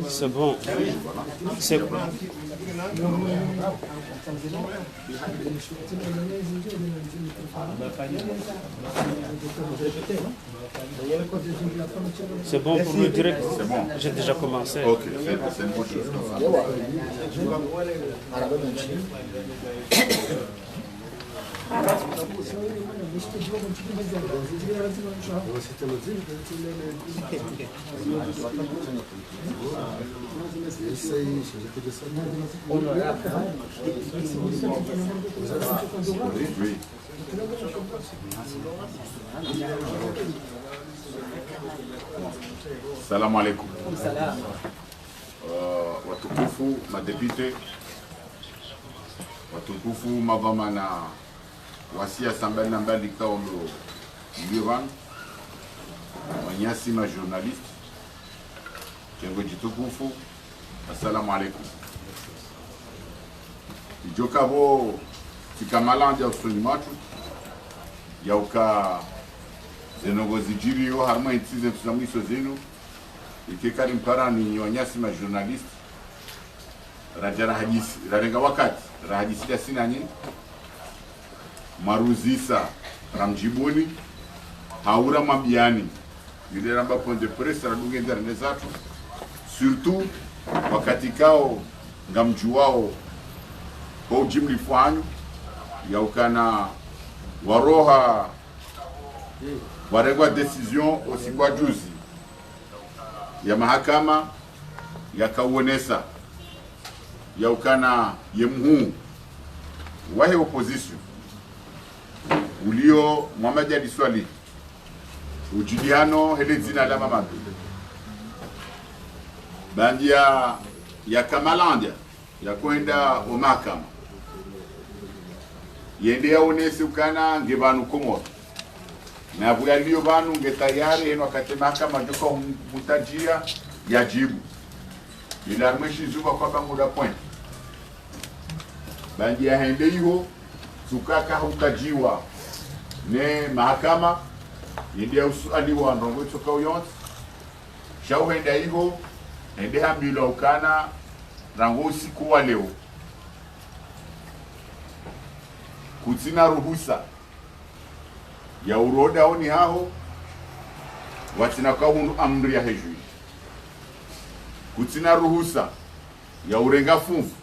C'est bon. C'est bon pour le direct. C'est bon. J'ai déjà commencé. Ok, c'est une bonne chose. Oui. Salam alaikum. Watukufu madepite, watukufu mavamana wasia sambali na mbali kaolo mbiwan wanyasi ma journaliste kengo jitukufu, assalamu alaikum. Ijoka bo tikamalandi au sulimatu yauka zenogozi jiri yo harma intize msamiso zenu ikekari mpara ni wanyasi ma journaliste rajara hadisi rarenga wakati rahadisi ya sinani maruzisa ramjibuni haura mabiani yule ramba point de presse radunge ndani zatu surtout wakati kao ngamjuwao kwa jimli fwanyu yaukana waroha waregwa decision osikwa juzi ya mahakama yakauonesa yaukana yemhu wahe opposition ulio Muhammad Ali Swali ujuliano hele zina la mamadu bandia ya Kamalandia ya kwenda o mahakama yende yaonese ukana ngebanu komoto na buyalio banu ngetayari eno akate mahakama joko mutajia yajibu ila mweshi zuba kwa banguda point bandia hende hiyo sukaka hukajiwa ne mahakama yende usaliwa ndongo toka uyont shau henda hiyo hende hambilo ukana rango usiku wa leo kutina ruhusa ya uroda oni hao watina kwa hundu amri ya hejui kutina ruhusa ya urenga funfu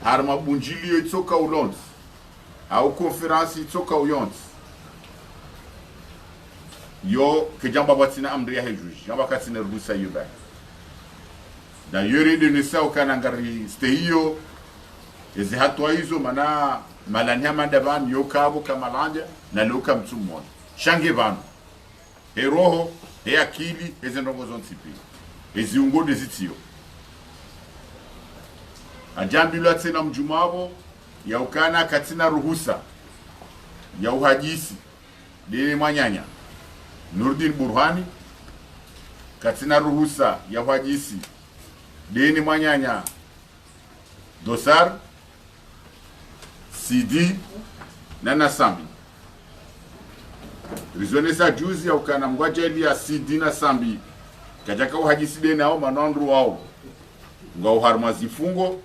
harma bunjili itoka ulonzi au konferansi itoka uyonzi yo kejamba watina amri ya hejui jamba katina ruhusa yuba na yuri de nisa ukanangari stehiyo ezi hatwa hizo mana malanya mandaban yo kabo kamalanja na loka mtumwa shange banu heroho he akili ezi ndongo zontipi ezi ungo dezitio ajambilo tena mjumabo ya ukana katina ruhusa ya uhajisi dini mwanyanya Nurdin Burhani katina ruhusa ya uhajisi dini mwanyanya Dosar Sidi na Nasambi rizonesa juzi ya ukana mgwajeli ya Sidi na Sambi kajaka uhajisi deni hao manondru wao nga uharmazi fungo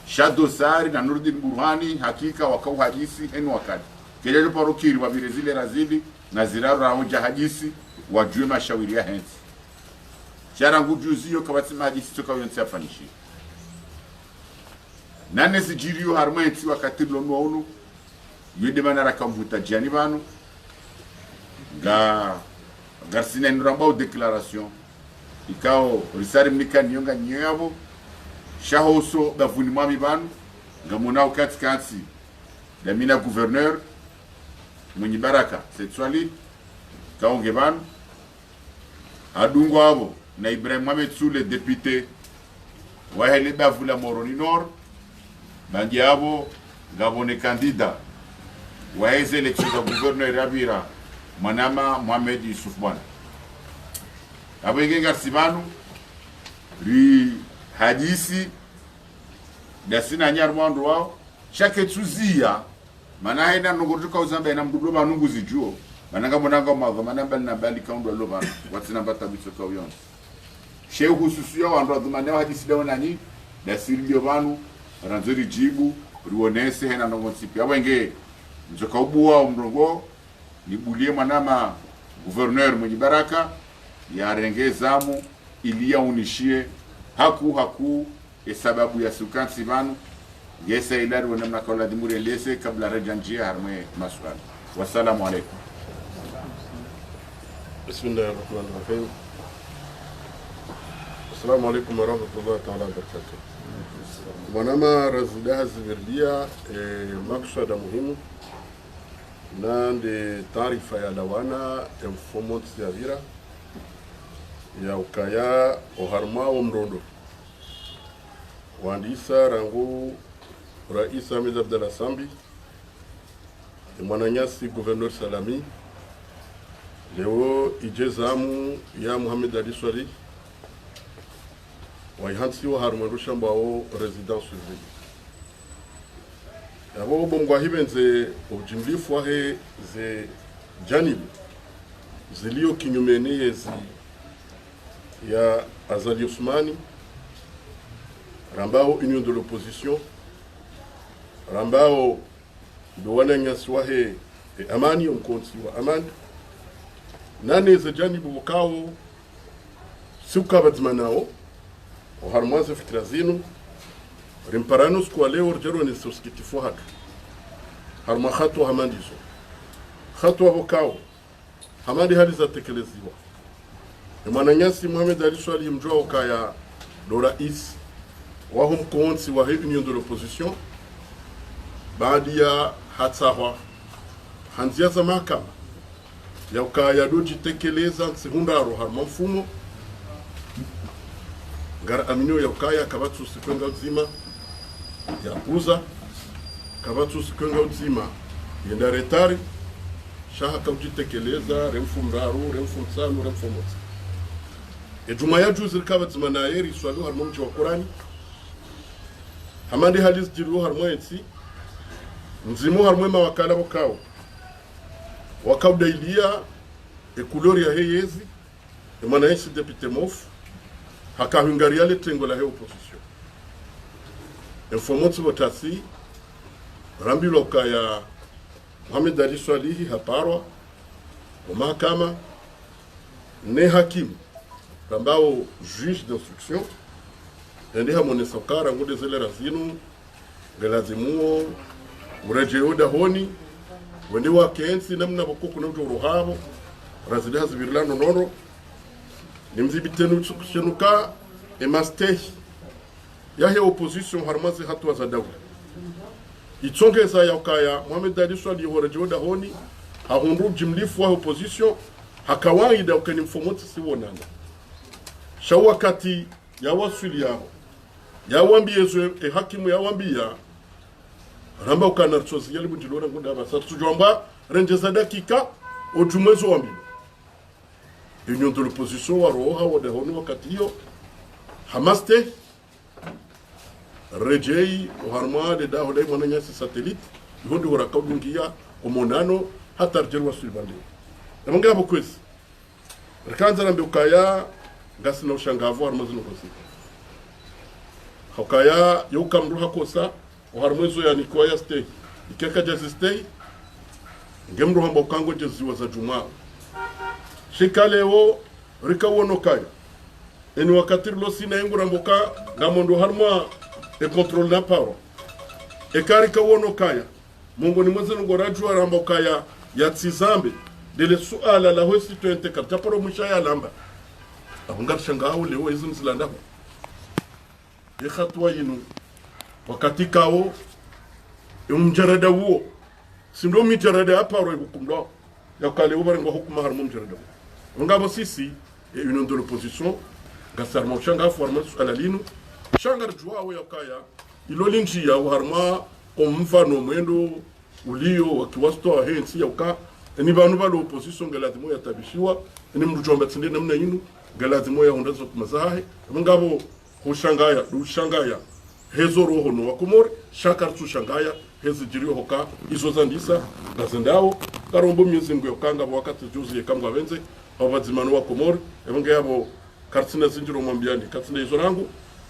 Shadosari na Nurdin Burhani hakika waka uhajisi henu wakati kejajo parokiri wa virezile razili na ziraru rahoja hajisi wajue mashawiri ya hensi sharangu juzi yo kabatima hajisi toka uyonsi afanishi nane sijiriyo harma enti wakati lono onu yede manara kamvuta jani banu ga garsina nramba declaration ikao risari mnika nyonga nyabo shahoso bavuni mami banu ngamona ukati kansi da mina gouverneur mwenye baraka setswali kaonge banu adungo abo na Ibrahim Mohamed Soule député wa hele bavula Moroni Nord bangi abo ngabone kandida wa hizo election za gouverneur Rabira manama Mohamed Yusuf Bwana abo ingenga sibanu ri hadisi dasina nyarwando wao shake tuzia mana haina nunguruka uzamba ina mdulo banungu zijuo mananga monanga mago manamba na bali kaundo loba watina bata bitso ka uyon shehu hususia wandu adhumania hadisi dawo nani dasiri ndio vanu ranzori jibu ruonese hena ndongo nsipi awenge njoka ubuwa umrongo nibulie manama gouverneur mwenye baraka ya renge zamu ilia unishie haku sababu ya sukansi vanu yesa ilari wanamna kaula dimuri lese kabla rejanjia harme maswali. Wassalamu alaikum. Bismillahirrahmanirrahim. Assalamu alaikum warahmatullahi ta'ala wabarakatuh. Mwanama razidaha zivirlia maksada muhimu na ndi taarifa ya lawana ya mfumo tsiyavira ya ukaya oharmao mrondo wandisa rangu Rais Hamid Abdallah Sambi mwananyasi Gouverneur Salami leo ijezamu ya Muhammad Ali Swali waihansi wa harmarusha mbao residence surveillée abo bongwa hibenze ujimlifu wahe ze janibu zilio kinyumeni yezi ya Azali Ousmani rambao Union de l'Opposition rambao duwana nyaswahe amani umkonsi wa amani nane ze janibu wakao siuka badmanao o harmaze fikra zinu rimparanus kwa leo rjero ni soskitifu hatu harma khatu hamandizo khatu wakao hamandi hali za tekeleziwa mwananyasi Muhammad Ali Swali mjua wakaya do rais wahum konsi wa Union de l'Opposition baadi ya hatsahwa hanzia za mahakama ya ukaya doji tekeleza sekundaro harma mfumo gara aminyo ya ukaya kabatu sikwenga uzima ya kuza kabatu sikwenga uzima yenda retari shaha kauji tekeleza remfu mraru remfu msanu remfu motsi ejuma ya juzi kabatu manayeri swali harma mchi wa Qurani hamandi hadis jiru harma etsi nzimu harma mawakala wakao wakaudailiya ekulori ya heyezi emanaisi depute mofu haka hungaria le tengo la he opposition informoti votasi rambi loka ya Muhammad Ali Swalihi haparwa o mahakama ne hakimu rambao juge d'instruction ende hamone sokara ngode zele razinu galazimuo urejeo dahoni wende wa kensi namna bokuku na uruhabo razida hazibirlano noro nimzibitenu tsukushenuka emastehi yahe opposition harmazi hatu za dawla itsongeza ya ukaya Muhammad Ali Swali urejeo dahoni hahundu jimlifu wa opposition hakawaida ukani mfomoti siwonana shawakati ya wasuli yao ya wambiezo hakimu ya wambia ramba ukana tsozi yali bunjilora ngunda basa tujomba renjeza dakika ojumwezo wambi Union de l'Opposition wa roha wa dehoni wakati hiyo hamaste rejei harma de da holai mwananya si satellite yondi warakadungia omonano hata rjerwa sulbande namanga bokwezi rekanza rambe ukaya ngasi na ushangavu harmazino kosi hakaya yukamru hakosa harmwezo ya nikoya stay ikeka jazi stay ngemru hamba ukango jaziwa za jumaa shikaleo rikawono kaya eni wakati lo sina yengu ramboka ngamondo harma e control na paro e kari kawono kaya mungu ni mweze ngorajwa ramboka ya tsizambe dele suala la hosi to enteka taporo mushaya lamba abungar shangao leo izin zilanda e khatwa yinu wakati kao umjarada wo sindo mijarada aparo ibukumdo yakale ubarengo hukuma harmo mjarada ngabo sisi Union de l'Opposition gasarmo shanga forma ala linu shanga jwa yakaya ilolinji ya harma omfano mwendo ulio wakiwasto wa hensi yauka ni banu ba l'opposition galadimo ya tabishiwa ni mrujomba tsinde namna yinu galadimo ya hondazo kumazahe ngabo hushangaya du shangaya hezo roho no wakumori shakar tu shangaya hezo jirio hoka izo zandisa gazendao karombo myezingo yokanga wakati juzi yekamwa wenze abadzimano wakumori ebonge yabo karsina zinjiro mwambiani karsina hizo rangu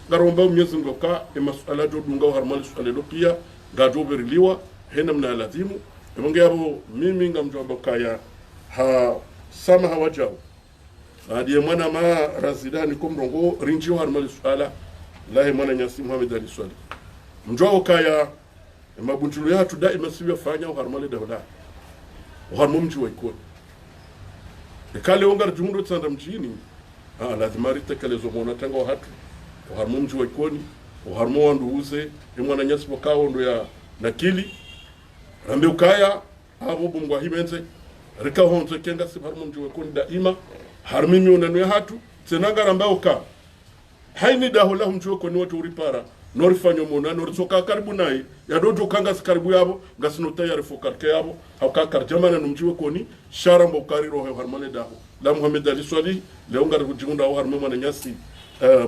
ngaromba Mwenyezi Mungu ka masuala jo dunga harmali swala lo pia gajo beriliwa hena mna lazimu emonge yabo mimi ngamjomba kaya ha sama hawajao adiye mwana ma razidani kumrongo rinji harmali swala lahi mwana Nyasi Muhammad Ali Swali mjao kaya mabunjulu ya tu daima siwe fanya harmali dawla harmo mji wa ikoni kale ongar jumundo tsanda mjini lazima ritekelezo mona tanga hatu harmo mji wa ikoni harmo wandu uze mwana Nyasi wakao ndo ya nakili rambe ukaya abo bungwa himenze rika honze kenga si harmo mji wa ikoni daima harmimi unanu ya hatu tsenanga ramba uka haini dahola mji wa ikoni watu uripara norifanyo mona norisoka karibu nai ya dojo kanga karibu yabo ngasino tayari fokarke yabo hawka jamana numjiwe koni sharambo kari rohe harmane daho la Muhammad Ali Swali leonga rujunda au harmo mwana Nyasi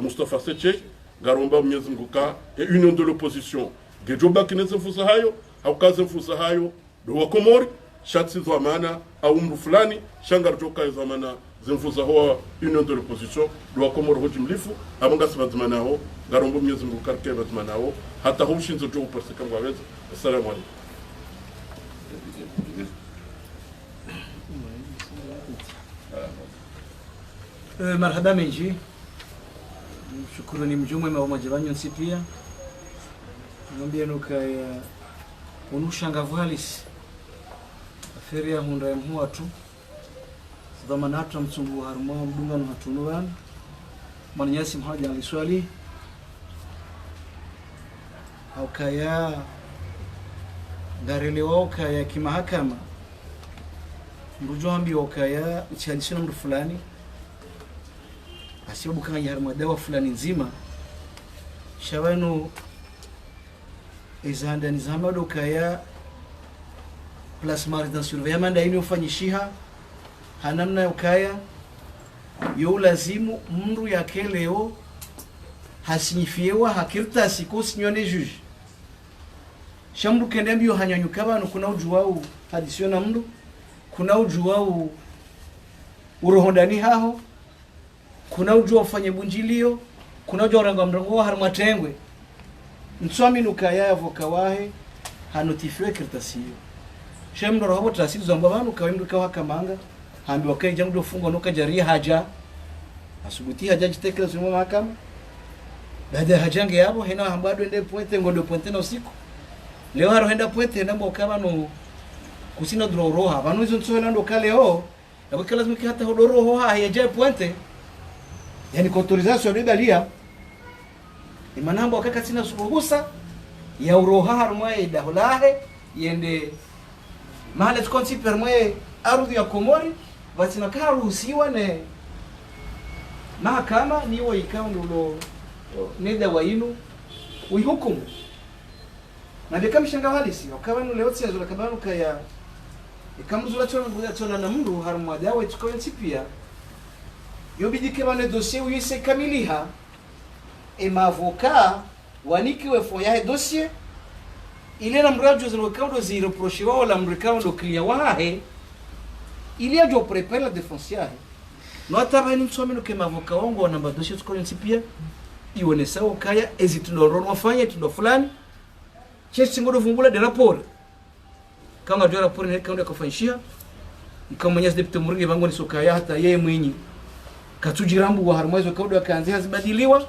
Mustafa Seche garomba Mwenyezi Mungu ka union de l'opposition gejoba kinese fusa hayo hawka fusa hayo do wakomori shatsi zamana au mru fulani shangar joka zamana zimfuza hoa union de l'opposition do wakomori hojimlifu abanga sibazimana ho garombo Mwenyezi Mungu karke bazimana ho hata hushinzo jo perseka mwaweza. Assalamu alaykum. Marhaba menji shukrani mjumwe wa majabanyo pia mwambie nuka ya unushangavu halisi aferi ya hunda ya mhuwa tu dhamana hata mtungu harumwa mdunga na hatunuwan mwana Nyasi Muhammad Ali Swali au kaya darelewa kaya kimahakama mrujo wa kaya uchalisina mru fulani asibu kanga harumwa dawa fulani nzima shawanu izanda nizamado kaya plasma retention ya manda ini ufanyishiha hanamna ukaya yo lazimu mndu yake leo hasinyifiewa hakirta siku sinyone juge shamdu kende mbio hanyanyuka bano kuna ujuwau hadisiona mndu kuna ujuwau urohondani haho kuna ujuwa ufanye bunjilio kuna ujuwa ranga mrango harumwa tengwe nswami nukaya yavoka wahe hanotifiwe kirtasiyo shemdo roho trasizo zamba banu kawimdu kawa kamanga hambi wakai jangu fungo nuka jari haja asubuti haja jitekela sumo mahakama baada ya hajange yabo hena hambado ende pointe ngodo pointe na usiku leo haro henda pointe na mbokaba no kusina droroha banu hizo ntsoela ndo kale ho na kala zimki hata hodoroho haja pointe yani kwa autorisation de dalia imanambo akaka sina suruhusa ya uroha harumwa idaholahe yende mahali tukonsi permwe ardhi ya Komori basi nakaruhusiwa ne mahakama niwo ikaundo neda wainu uihukumu na bekam shanga halisi wakabanu leo tsiazo kabanu kaya ikamzula chona na mndu harumwa dawa tukonsi pia yobidi kebane dossier uyise kamiliha emavoka wanikiwe fo ya dossier ile na mrajo zino kaundo zi reproche wao la mrekaundo clear wahe ile ajo prepare la défensière no tabani msomeno kema avoka wangu namba dossier tukonsi pia ione sawa kaya ezitundo wafanya tundo fulani chesi ngodo vumbula de rapport kama ndio rapport ni kaundo kafanyishia kama mwenyezi deputy Muringe bango ni sokaya hata yeye mwenyi katujirambu wa harmaizo kaundo akaanzia hazibadiliwa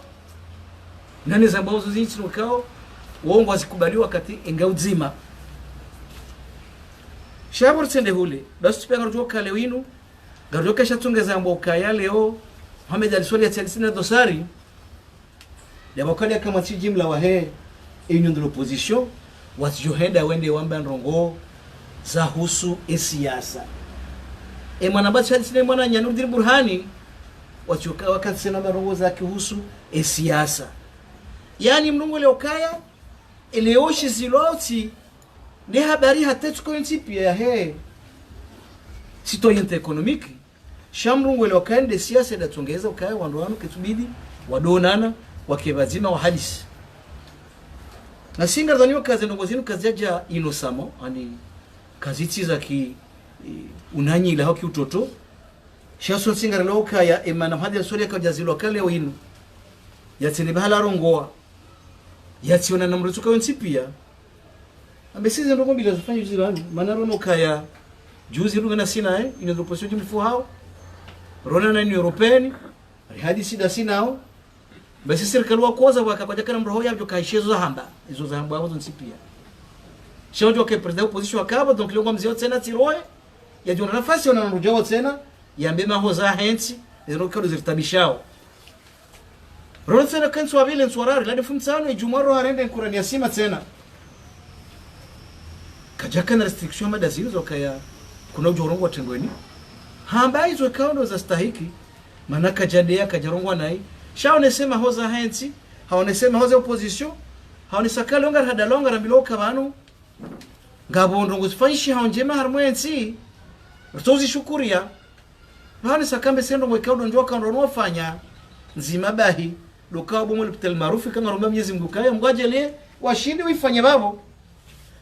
nani zambazo zinchi nokao uongo azikubaliwa kati engauzima shabur sende hule basi tupenga rojoka lewinu garoka shatungeza mboka ya leo Muhammad Ali Swali ya dosari ya bakali kama si jimla wa he union de l'opposition wasijohenda wende wamba ndongo za husu siasa mwanabati hadi mwana Nyanuddin Burhani wachoka wakati sena ndongo za kihusu siasa yani mnungu leo kaya eleoshi ziloti ne habari hata tukointi pia he citoyente économique shamrungu leo kande siasa da tongeza ukaya wandoano kitubidi wadonana wakebazima wa hadisi na singa dhaniwa kazi ndongozinu kazi ya inosamo ani kazi tiza ki unanyi ila hoki utoto shaso singara loka ya emana hadi sori ka jazilo kale winu yatini bahala rongoa yationa na mrutuka wensi pia ambesize ndo bila zifanya juzi lani maana rono kaya juzi ruga na sina ina proposition jumfu hao rona na ni europeni hadi sida sinao basi serikali wa kwanza wakaja kana mroho yao kaishezo za hamba hizo za hamba hapo nsipia shaujo ke president opposition akaba donc leo mzee tena tiroe ya jona nafasi ona nrujo tena yambe mahoza henti ndio kado zirtabishao rona tena kanso wabile nswarari la defumtsano ijumaro harende kurani ya sima tena kajaka na restriction mada zilizo kaya kuna ujorongo watengweni hamba hizo kaundo za stahiki maana kajadea kajarongwa nai shaonesema hoza henti haonesema hoza opposition haonesaka longa hada longa rambiloka banu ngabondo ngusfanyishi haonjema harmwensi rtozi shukuria haonesaka mbesendo mwekaudo njwa kaundo nofanya nzima bahi dokao bomo lipitel marufi kama romba Mwenyezi Mungu kaya mgajele washindi wifanye babo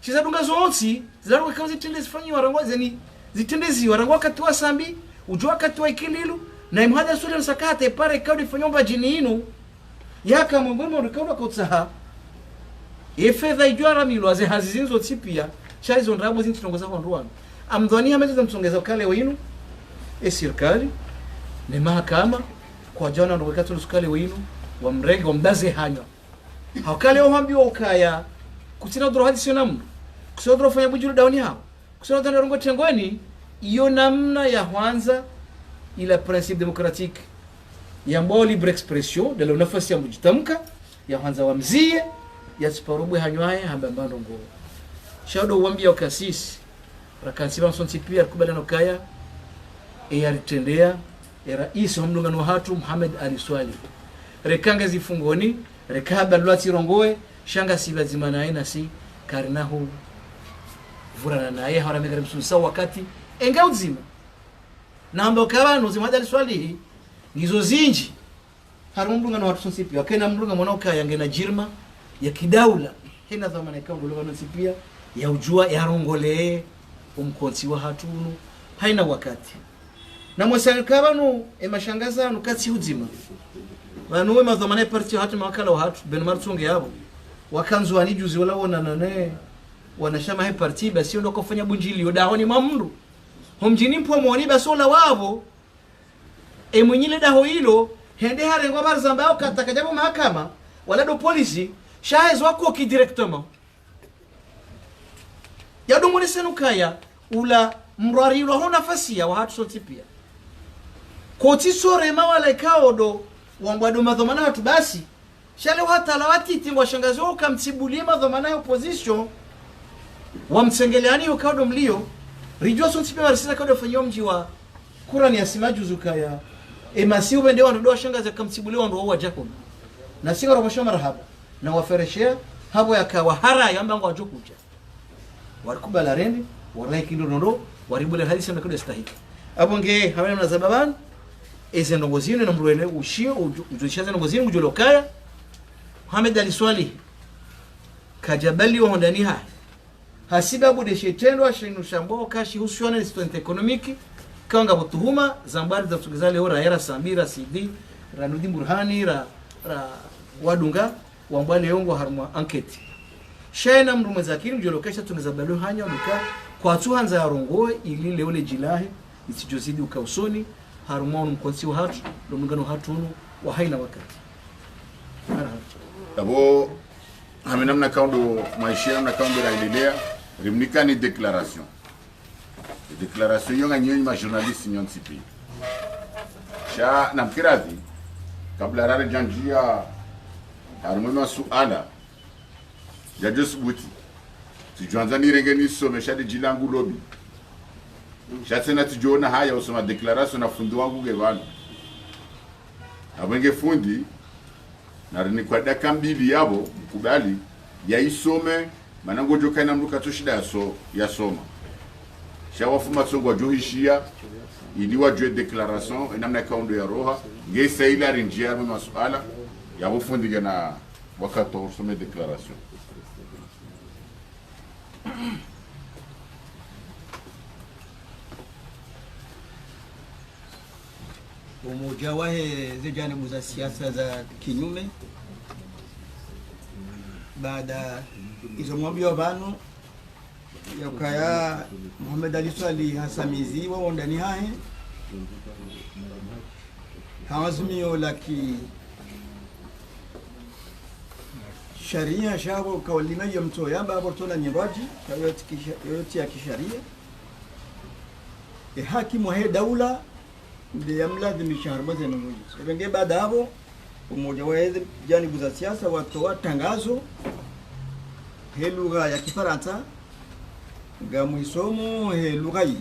shiza dunga zonsi zilaruka kazi tende zifanyi warangwa zeni zitendezi warangwa katwa sambi ujua katwa ikililu na imhada sura sakate pare kaudi fanyomba jini inu yaka mwemwe rikaula kotsaha efedha ijwara milo aze hazizinzo tipia shaizo ndrabo zinti tongoza kwa nduano amdhani hameza msongeza kale wenu serikali ni mahakama kwa jana ndo wakati lusukale wenu wa mrenge wa mdaze hanywa hakale ohambiwa ukaya kutina dro hadi sio mtu kusio dro fanya bujuru dauni hao kusio dro rongo tengweni iyo namna ya kwanza ila principe démocratique ya mbo libre expression de la nafasi ya mjitamka ya kwanza wa mzie ya siparubwe hanywaye hambambando ngo shado uambia ukasisi rakansi wa sonti pia kubaliano kaya yaritendea ya rais wa mlungano hatu Muhammad Ali Swali rekanga zifungoni rekaba lwati rongoe shanga si lazima na aina si karinahu vurana naye hawara megara msusa wakati enga uzima na ambo kabano Muhammad Ali Swali nizo zinji harumdunga na watu sonsipi wakena mdunga mwanauka yangena jirma ya kidaula hena dhamana ikawa ngologa nonsipia ya ujua ya rongole umkonsi wa hatunu haina wakati na mwasanga banu emashangaza nukati uzima banu we madhamana parti hatu makala wa hatu ben martunge yabo wakanzu anijuzi wala wona nane wanashama he parti basi ndo kufanya bunjili yodawani mamndu homjini mpo mwoni basola wabo mwenyile daho hilo hende hare ngwa barzamba yao kataka jabo mahakama wala do polisi shahez wako ki directement ya do mwone senukaya ula mrari lo hona fasi ya watu soti pia koti sore mawala kaodo wambado madhomana hatu basi shale hata lawati tingwa shangazi wao kamtibulie madhomana ya opposition wamtsengeleani ukaodo mlio rijua soti pia marisina kaodo fanyo mji wa kura ni asimaju zukaya emasi ubende wando doa shangazi kamtibulie ndo wa Jacob na singa robosho marhaba na wafereshea habo yakawa hara yamba ngo ajokuja warikubala rendi warai kindondo waribule hadisi na kule stahiki abonge hawana na zababan eze ndongozini na mruele ushio ujishaza ndongozini mjolokaya Muhammad Ali Swali kajabali wa ndani ha hasibabu de shetendo ashinu shambo kashi husiona institut economique kanga butuhuma zambari za tugizale ora era sambira CD ranudi burhani ra wadunga wambale yongo harma anketi shaina mru mwezakiri mjolokesha tunizabalo hanya duka kwa tuhanza ya rongoe ili leole jilahe isijozidi ukausoni harumonu mkonsi wa hatu lumungano hatunu wa haina wakati abo hamenamna kaundo maisha namna kaundo la ililea rimnika ni declaration yonga nyinyi ma journalist nyonsi pi sha namkirazi kabla rare janjia harumema suala ya josbuti tijuanza ni rengeni somesha de jilangu lobi shatena tujona haya usoma declaration na fundi wangu gebana abenge fundi na ni kwa daka mbili yabo kubali ya isome manango joka ina mruka tushida ya soma shawafuma tsongo johishia iliwa jwe declaration inamna kaundo ya roha ngesa ila rinjia mu masuala ya bufundi gena wakati usome declaration umoja wahe zijanibu za siasa za kinyume baada izo ng'ombe wa vanu yakaya Muhammad Ali Swali hasamizi wa ndani hahe hawazimio la ki sharia shabo kawalima ya mto yamba abortona nyiraji yote ya kisharia hakimu he daula ndiye amlazimisha harbaze na moja wenge baada hapo umoja wa hizi janibu za siasa watoa tangazo he lugha ya Kifaransa gamuisomo he lugha hiyo.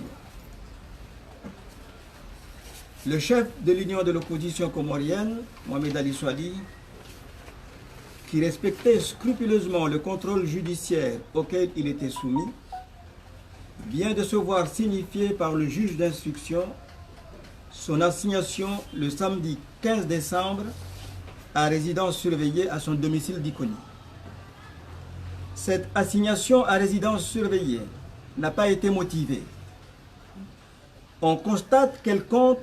Le chef de l'Union de l'opposition comorienne, Mohamed Ali Swali, qui respectait scrupuleusement le contrôle judiciaire auquel il était soumis, vient de se voir signifier par le juge d'instruction son assignation le samedi 15 décembre à résidence surveillée à son domicile d'Ikoni. Cette assignation à résidence surveillée n'a pas été motivée. On constate qu'elle compte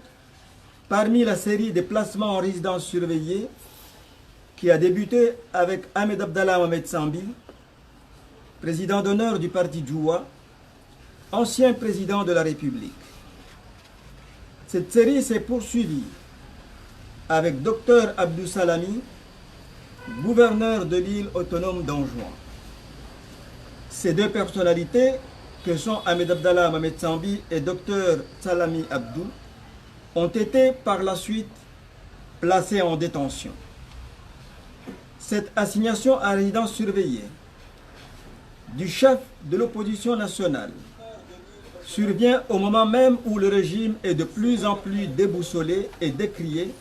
parmi la série de placements en résidence surveillée qui a débuté avec Ahmed Abdallah Mohamed Sambi, président d'honneur du parti Djoua, ancien président de la République. Cette série s'est poursuivie avec Dr Abdou Salami, gouverneur de l'île autonome d'Anjouan. Ces deux personnalités, que sont Ahmed Abdallah Mohamed Sambi et Dr Salami Abdou, ont été par la suite placés en détention. Cette assignation à résidence surveillée du chef de l'opposition nationale survient au moment même où le régime est de plus en plus déboussolé et décrié,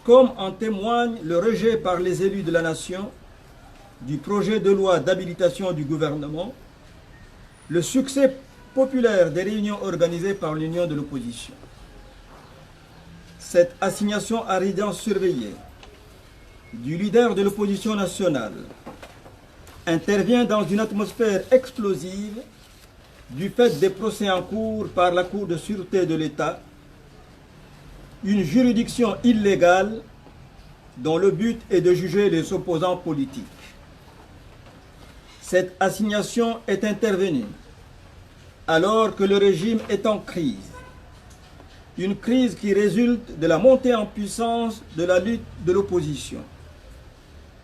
comme en témoigne le rejet par les élus de la nation du projet de loi d'habilitation du gouvernement, le succès populaire des réunions organisées par l'Union de l'opposition. Cette assignation à résidence surveillée du leader de l'opposition nationale intervient dans une atmosphère explosive du fait des procès en cours par la Cour de sûreté de l'État, une juridiction illégale dont le but est de juger les opposants politiques. Cette assignation est intervenue alors que le régime est en crise. Une crise qui résulte de la montée en puissance de la lutte de l'opposition,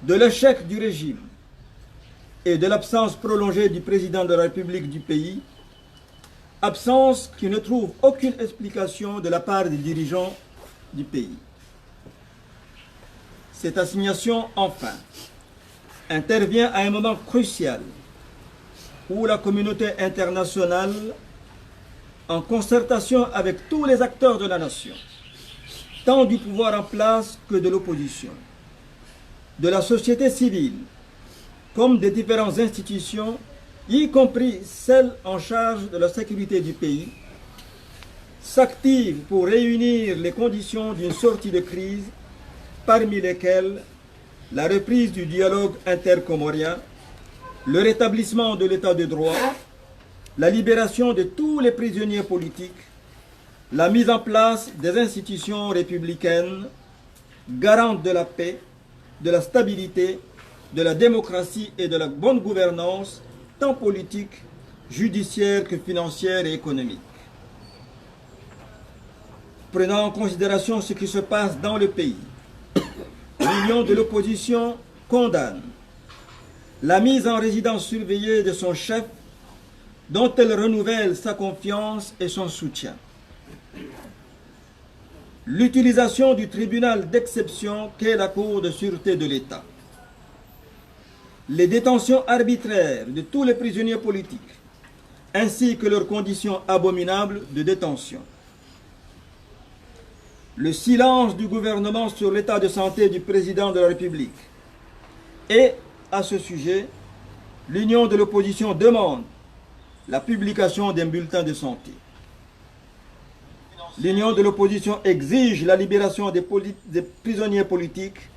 de l'échec du régime et de l'absence prolongée du président de la République du pays, absence qui ne trouve aucune explication de la part des dirigeants du pays. Cette assignation, enfin, intervient à un moment crucial où la communauté internationale, en concertation avec tous les acteurs de la nation, tant du pouvoir en place que de l'opposition, de la société civile, comme des différentes institutions, y compris celles en charge de la sécurité du pays, s'active pour réunir les conditions d'une sortie de crise, parmi lesquelles la reprise du dialogue intercomorien, le rétablissement de l'état de droit, la libération de tous les prisonniers politiques, la mise en place des institutions républicaines garantes de la paix, de la stabilité, de la démocratie et de la bonne gouvernance, tant politique, judiciaire que financière et économique. Prenant en considération ce qui se passe dans le pays, l'Union de l'opposition condamne la mise en résidence surveillée de son chef, dont elle renouvelle sa confiance et son soutien. L'utilisation du tribunal d'exception qu'est la Cour de sûreté de l'État. Les détentions arbitraires de tous les prisonniers politiques, ainsi que leurs conditions abominables de détention. Le silence du gouvernement sur l'état de santé du président de la République. Et, à ce sujet, l'Union de l'opposition demande la publication d'un bulletin de santé. L'Union de l'opposition exige la libération des prisonniers politiques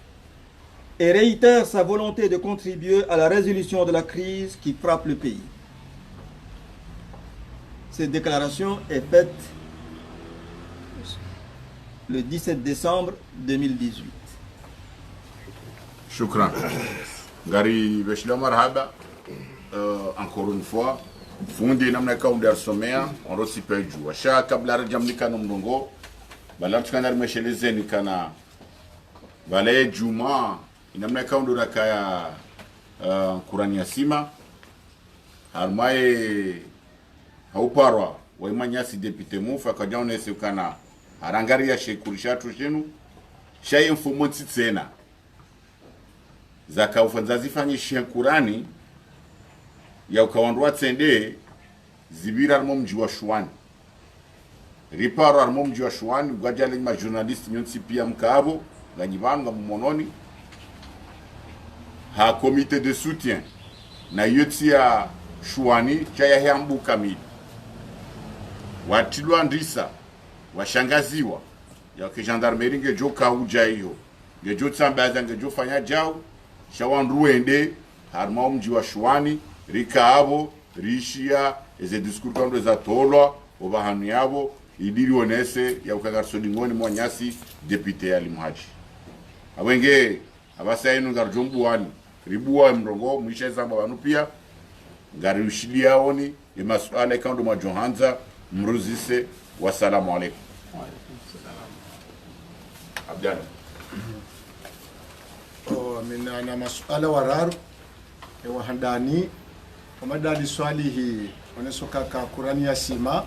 et réitère sa volonté de contribuer à la résolution de la crise qui frappe le pays. Cette déclaration est faite le 17 décembre 2018. Shukran. Ngari beshla marhaba. Encore une fois, fundi namna kaunda somea on rosi peju. Washa kabla rajamnika no mdongo. Bala tukana mesheleze nikana bala juma namna kaunda kaya Kurani yasima harmaye hauparwa waimanyasi depute mufa kajaone sekana arangaria shekurishatu shenu shaye mfumo tsena zaka ufanzazi fanyishe Kurani ya ukawandwa tsende zibira armo mji wa Shwani riparo armo mji wa Shwani gwajale ma journalist nyonsi pia mkabo nganyibanga mumononi ha comité de soutien na yotia Shwani chaya hambu kamili watilwa ndisa washangaziwa ya ke gendarmerie ngejo kauja hiyo ngejo tsambaza ngejo fanya jao shawanruende harma mji wa Shwani rikaabo rishia eze discours kando za tolwa obahanu yabo idiri onese ya ukagarso dingoni mwanyasi depute Ali Muhaji awenge abasainu ngarjombu wani ribuwa mrongo mwisha zamba wanu pia ngari ushilia oni masuala kando majohanza mruzise wasalamu alaikum. Abdalla mina na masuala wararu wa handani wamadali swalihi onesoka ka Kurani yasima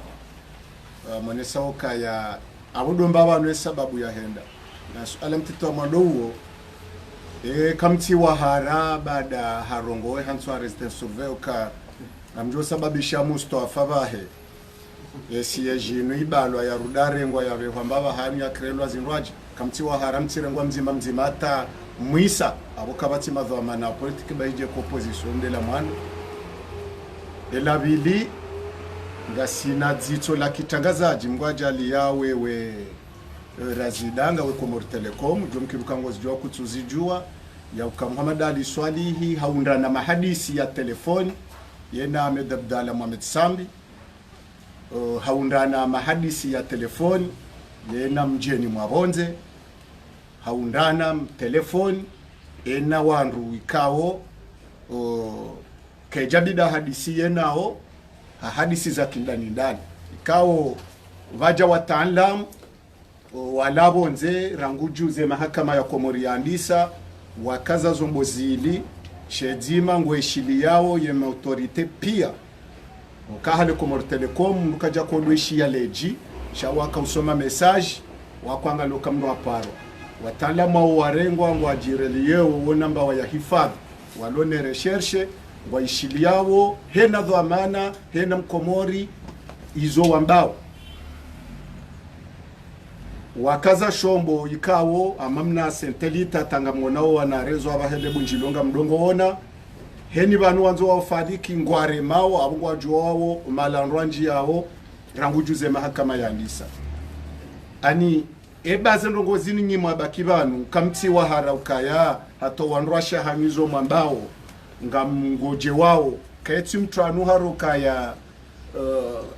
monesoka ya abudomba banwe sababu ya henda na suala mtito madowo kamti wa hara baada harongo hanswa residence survey ka amjo sababisha Mustafa bahe yesi jinu ibalo ya rudarengwa ya behwamba hanu ya krelwa zinwaji kamti wa hara mtirengwa mzima ata mwisa abokabati madhama na politiki baije opposition de la mwana elabili ngasina dzito la kitangazaji mgwajali ya wewe razidanga we Komoro Telecom jomkirukango zijua kutuzijua ya Muhammad Ali Swalihi haunda na mahadisi ya telefoni yena Ahmed Abdalla Mohamed Sambi haunda na mahadisi ya telefoni yena Mjeni Mwabonze haundana telefoni ena wanru ikao kejabida hadisi yenao hadisi za kindani ikao vaja wataalamu walabonze rangujuze mahakama ya Komori yandisa wakaza zombozili shedzima ngweshili yao ye autorite pia ukahale Komoro Telecom nukaja kodweshi ya leji shawaka usoma message wakwanga lokamno aparo wataalamu warengwa ngwajireli yeo wonamba wa ya hifadhi walone recherche waishili yao hena dhamana hena mkomori izo wambao wakaza shombo ikawo amamna sentelita tangamonao wanarezo abahele bunjilonga mdongo ona heni banu wanzo wafadiki ngware mao abungwa juwao malanrwanji yao rangujuze mahakama ya ndisa ani ebaze ndongozini nyimwa bakibanu kamti wa haraukaya hato wanrwasha hamizo mwambao ngamgoje wao kaeti mtranu harukaya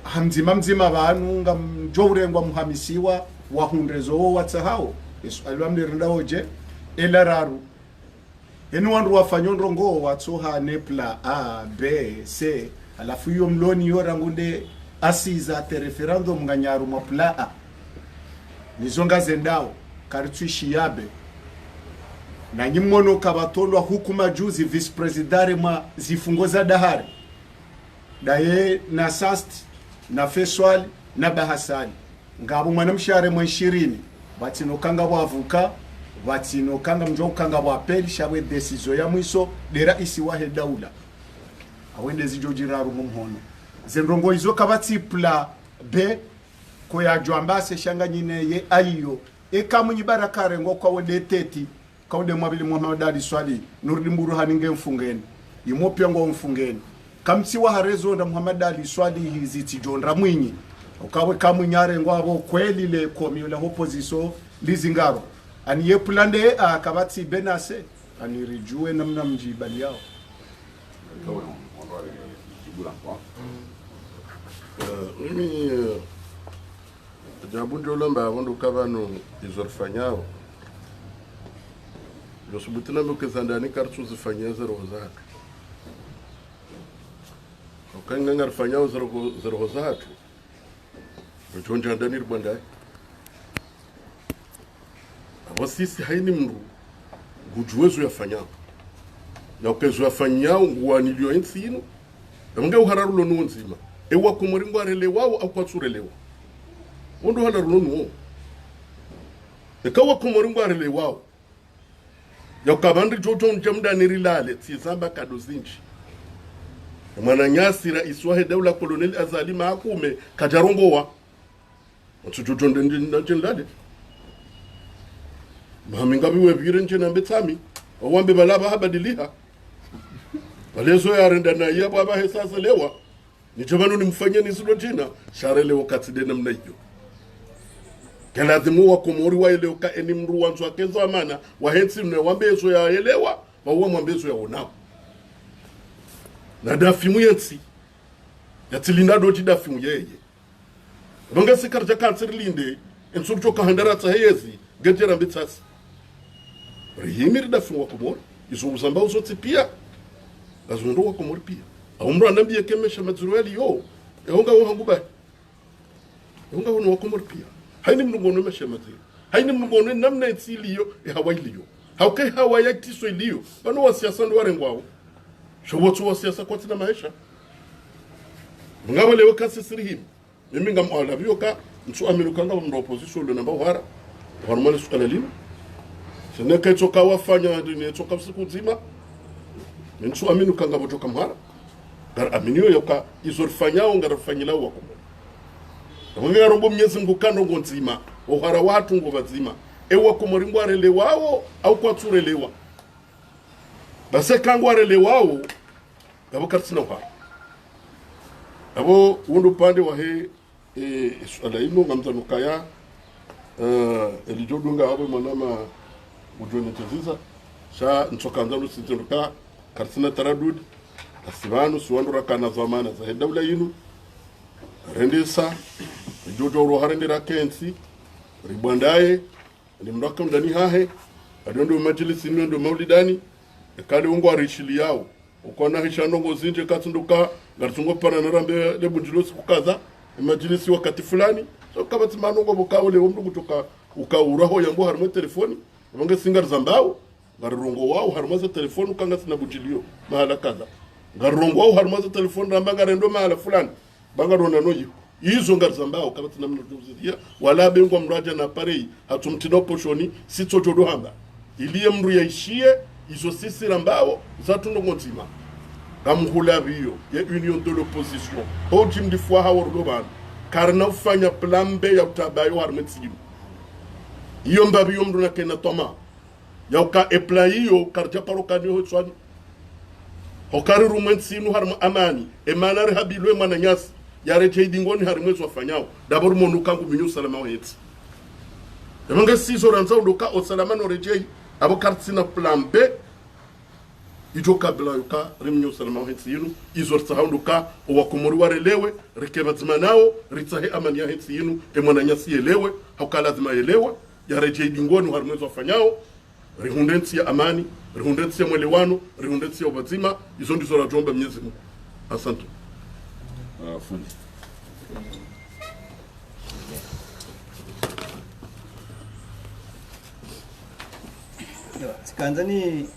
hamzima banu ngamjowrengwa muhamisiwa wahundezo wo watsahao yesu alwamde rindaoje elararu enu wandu wafanyondrongo watsoha nepla a b c alafu yo mloni yo rangunde asiza te referendum nganyaru mapla a nizonga zendao karitwishi yabe na nyimono kabatolwa hukuma juzi vice presidare ma zifungoza dahari daye na sast na feswali na bahasani ngabo mwana mshare mwa 20 batino kanga bavuka batino kanga mjo kanga bapeli shawe decision ya mwiso de raisi wa daula awende zijojiraru mumhono zendrongo izo kabati pla b ko ya jwambase shanga nyine ye ayo ekamunyi barakare ngo kwa wende teti kawde mwabili Muhammad Ali Swali nurdimburu haninge mfungeni imopya ngo mfungeni kamsi wa harezo nda Muhammad Ali Swali hiziti jondra mwinyi ukawe kamunyare ngo abo kweli le komi la opposition lizingaro ani ye plande akabati benase ani rijue namna mjibali yao mimi jabu ndio lamba wandu kabano izorfanyao yosubutina mkezandani kartu zifanyeze roho zake okanga ngarfanyao roho zake njonja ndani rwanda abo sisi haini mru gujuwezo yafanyao na ukezo yafanyao nguanilio ensino nge uhararulo nunzima ewa kumuringo arelewawo au kwatsurelewa ondo hararulo nuo ekawa kumuringo arelewawo yakabandi jojo njamda nirilale tsizamba kadozinji mwana nyasira iswahe daula koloneli azali maakume kajarongowa mtsujojo ndendindale mahamingabi webire nje na mbetsami owambe balaba habadiliha balezo yarenda na yabo abahe sasa lewa ni jamano nimfanye nisilo jina sharele wakati de namna hiyo kalazimu wa komori wa ile ka eni mru wanzu akezo amana wa hensi ne wambezo ya elewa wa uwa mwambezo ya onao na dafimu yensi yatilinda doji dafimu yeye bonga sikarja kanser linde ensurjo ka handara tsahezi getera mbitsasi rihimir dafimu wa komori iso usamba usoti pia azundo wa komori pia umru anambie kemesha mazurweli yo ehonga uhanguba ehonga wa komori pia haini mnungono mesha mazuri haini mnungono namna etsiliyo hawailiyo haukai hawaya tiso iliyo bano wa siasa ndo warengwao shobotu wa siasa kwa tina maisha mngaba lewe kasi sirihim mimi ngam ala biyoka nsu aminu kanga ndo opposition lo namba wara warmani sukala lima sene kai toka wafanya ndine toka siku nzima nsu aminu kanga botoka mhara gar aminio yoka izorfanyao ngarafanyila wa komori Wanga rombo mnyezi mkukando ngonzima ohara watu ngo bazima ewa komori arelewao au kwaturelewa base kangu arelewao abo karsina kwa abo undu pande wa he swala ino ngamzanukaya elijodunga abo manama ujone teziza sha ntokanzalo sintoka karsina taradud asibanu suwandura kana zamana za dawla yinu rendesa jojo ro harendera kensi ribwandaye ni mraka ndani hahe adondo majlisi ndo maulidani ekale ungo arishili yao ukona hishano ngozinje katsunduka gartungo para narambe lebunjilosi kukaza majlisi wakati fulani so kabati manongo bokaole umru kutoka ukauraho yango harimo telefoni bange singar zambao garongo wao harimo telefoni kanga sina bujilio mahala kaza garongo wao harimo telefoni ramba rendo mahala fulani banga rona noyo izo ngarzambao kabati namno tuzidia wala bengwa mraja na parei hatumtino poshoni sitojodo hanga iliye mru yaishie izo sisi rambao zatundo ngonzima kamhula biyo ya union de l'opposition hojim di fois haworgoban karna ufanya plambe ya utabayo harmetsimu iyo mbabi yo mru na kena toma ya uka eplaiyo karja parokani ho swani hokari rumentsinu harma amani emanar habilwe mananyasi yare chedingoni harimwezo wafanyao dabor monu kangu minyu salama weti emanga sizo ranza udoka o salama no rejei abo kartsina plan B ijoka bla yuka rimnyu salama weti yinu izo tsahanduka o wakomori warelewe rekebatmanao ritsahe amani ya heti yinu emwana nyasi elewe hauka lazima elewe yare chedingoni harimwezo wafanyao rihundensi ya amani rihundensi ya mwelewano rihundensi ya ubazima izo ndizo rajomba Mwenyezi Mungu asante fundi sikanzani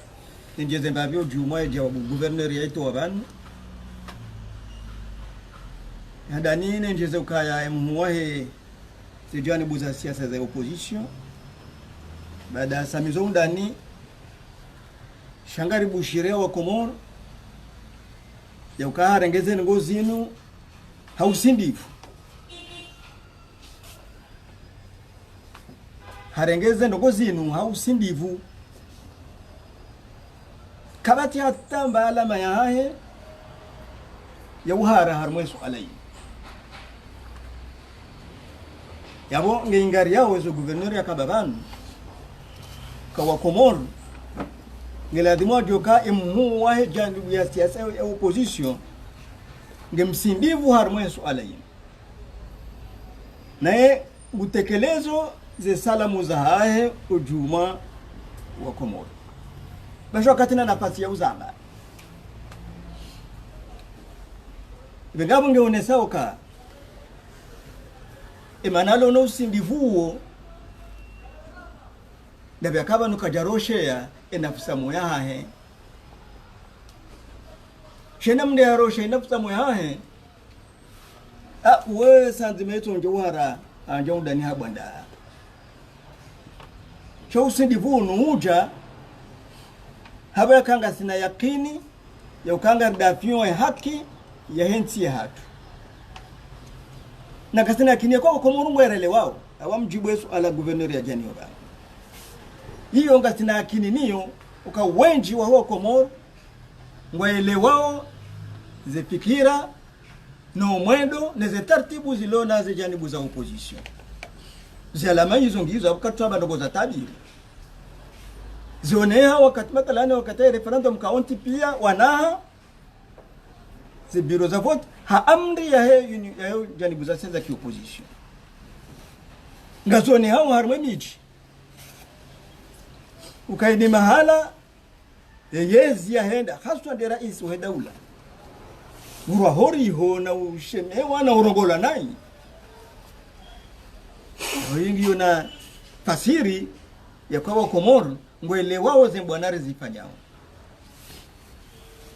njeze mbabyo jumwa jawabu gouverneur yetu wabanu ndani njeze ukaya mwahe sijani buza siasa za opposition baada samizo ndani shangari bushire wa Komoro ya ukaharengeze ngozinu hausindifu harengeze ngozinu hausindifu kabati hatamba alama ya hahe ya uhara harmwesu alai yabo ngingari yao zo gouverneur ya kababanu kawa Komoro ngeladimo joka imu wahe jandu ya siasa ya opposition ngemsindivu harmwesu alai nae utekelezo ze salamu za hahe ujuma wa Komoro basho wakati na nafasi ya uzamba bengabu ngeonesa oka emanalo no usindivuo ndabe akaba nukajaroshea enafisa moyahe shena mnde yaroshe enafisa moyahe we santimeto njowara anja udani habanda cho usindivuo nuuja haba kanga sina yakini ya ukanga dafio ya haki ya hensi ya hatu na kasina yakini kwa Komoro ngwerele wao awamjibu Yesu ala gouverneur ya Janioba hiyo ngasina yakini niyo ukawenji wa huo Komoro ngwele wao zefikira no mwendo neze taratibu zilona ze janibu za opposition zalama hizo ngizo akatwa ndogo za tabiri zionea wakati makalani wakati referendum kaunti pia wanaha ze biro za vote haamri ya he janibu za senza ki opposition ngazoni hao harmwe miji ukaidi mahala yezi ya henda haswa de rais wa daula urwa hori ho na ushemewa na urongola nai wengi yona fasiri ya kwa Komoro ngwele wao ze bwanare zifanyao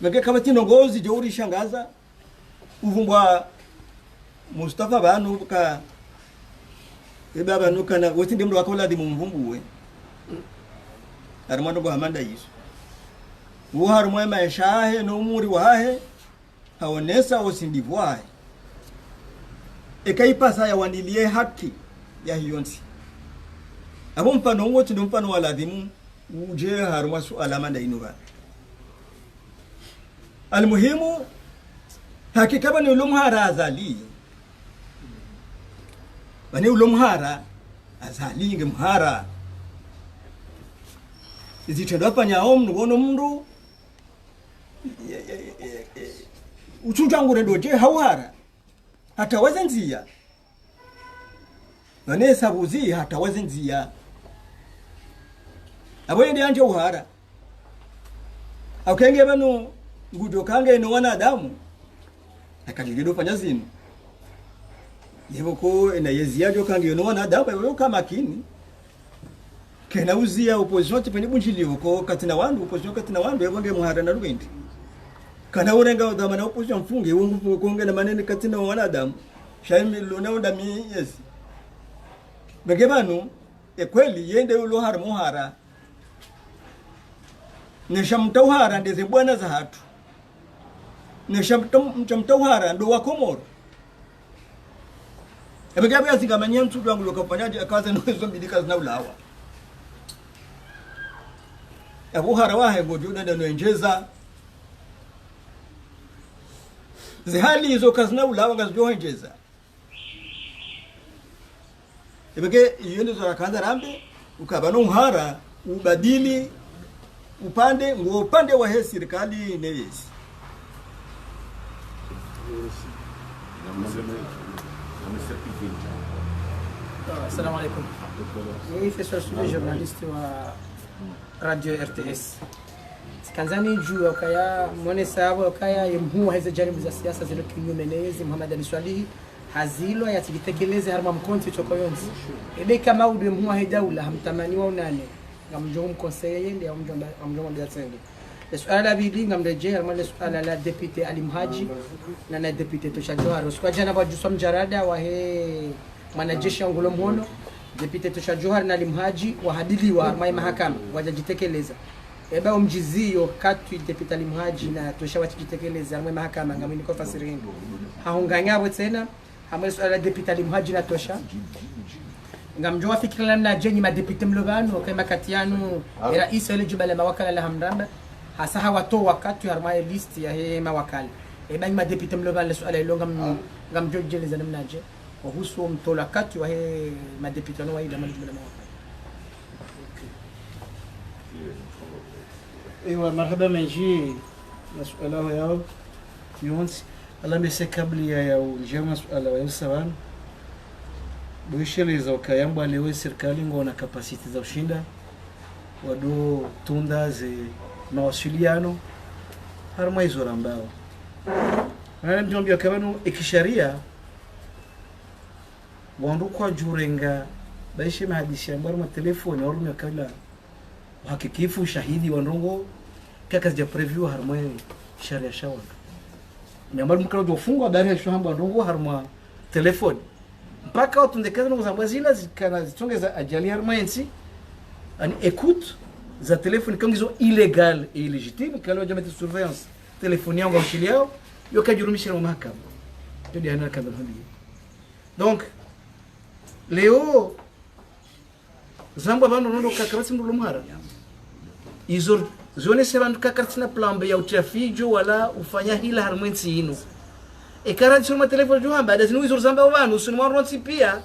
ngeke kama tinongozi jeuri shangaza uvumbwa Mustafa banu ka ebaba nukana wote ndimro wakola di mumvumbuwe armando go hamanda yiso uharu mwema eshahe no muri wahe haonesa osindivwae ekaipasa ya wanilie haki ya hiyonsi abo mpano wote ndo mpano waladhimu uje haruma suala manda inuba almuhimu hakika bani ulumhara azali bani ulumhara azali ngemhara izitendo panyao mnugono mndu uchunjangure doje hawara hata wazenzia vanesa buzi hata wazenzia aboyende anje uhara akenge bano ngudo kange no wanadamu akajido fanya zinu yebo ko ena yezia jo kange no wanadamu yo kama kini kena uzia opposition tipeni bunjiliwo ko katina wandu opposition katina wandu yabonge muhara na rugende kana urenga udama na opposition mfunge ungu konge na manene katina wanadamu shaimi lona undami yes begebanu kweli yende ulo har muhara neshamtauhara ndeze bwana za hatu neshamtauhara ndo wa Komoro ebegabe azingamanya mtu wangu lokafanyaje akaza nwezo mbidika zina ulawa abuhara wahe gojuda ndo enjeza zihali hizo kazina ulawa ngazjo enjeza ebege yende za kanza rambe ukabano uhara ubadili upande ngo upande wa he serikali ne yesi Assalamu alaikum. Mimi Faisal Sule, journaliste wa Radio RTS. Sikanzani juu kaya mwone sababu kaya yemhu hizo jaribu za siasa zile kinyume nezi Muhammad Ali Swalihi hazilo yatigitekeleze harma mkonti chokoyonzi. Ebe kama udu yemhu hidaula hamtamaniwa unane ngamjom conseiller ndio amjom ndio tsengi. Swala bili ngamreje harma swala la député Ali Mhaji na député Tosha Johar. Usikwa jana ba Jusam Jarada wa he mwanajeshi Angulo Mhono député Tosha Johar na Ali Mhaji wahadiliwa mahakama wajajitekeleza. Eba umjizio kati député Ali Mhaji na Tosha wajitekeleza mahakama ngamini kwa fasiri haunganyabo tena hamwe swala député Ali Mhaji na Tosha ngamjua fikira na jenyi ma député mlobano kama katianu rais wale jubala mawakala la hamramba hasa hawato wakati harma list ya he mawakala eba ma député mlobano swala ilo ngamjojeleza namnaje kuhusu mtola kati wa he ma député no waida majumla mawakala. ايوه مرحبا منجي مسؤوله يا يونس الله مسكبلي يا جماعه مسؤوله يا سوان buisheleza ukayamba lewe serikali ngona kapasiti za ushinda wado tunda ze mawasiliano harma hizo rambao na mjombi akabanu ikisharia wandu kwa jurenga baishe mahadisi ambayo ma telefoni warume kala hakikifu shahidi wanrongo kaka zija preview harma sharia shawaka nyambaru mkalo dofungwa habari ya shamba ndongo harma telefoni mpaka utundekeza ngo zamba zila zikana zitongeza ajali harma yensi ani écoute za telefoni kama hizo illegal et illégitime kalo jamete surveillance telefoni yangu auxiliao yokajurumisha na mahakama ndio hana kama hili donc leo zamba bando ndo kakarati ndo lumara izo zone sebandu kakarati na plambe ya utrafijo wala ufanya hila harmwensi ino ekara tsoma telefoni jo hamba dazinu izo zamba wanu usunwa ronsi pia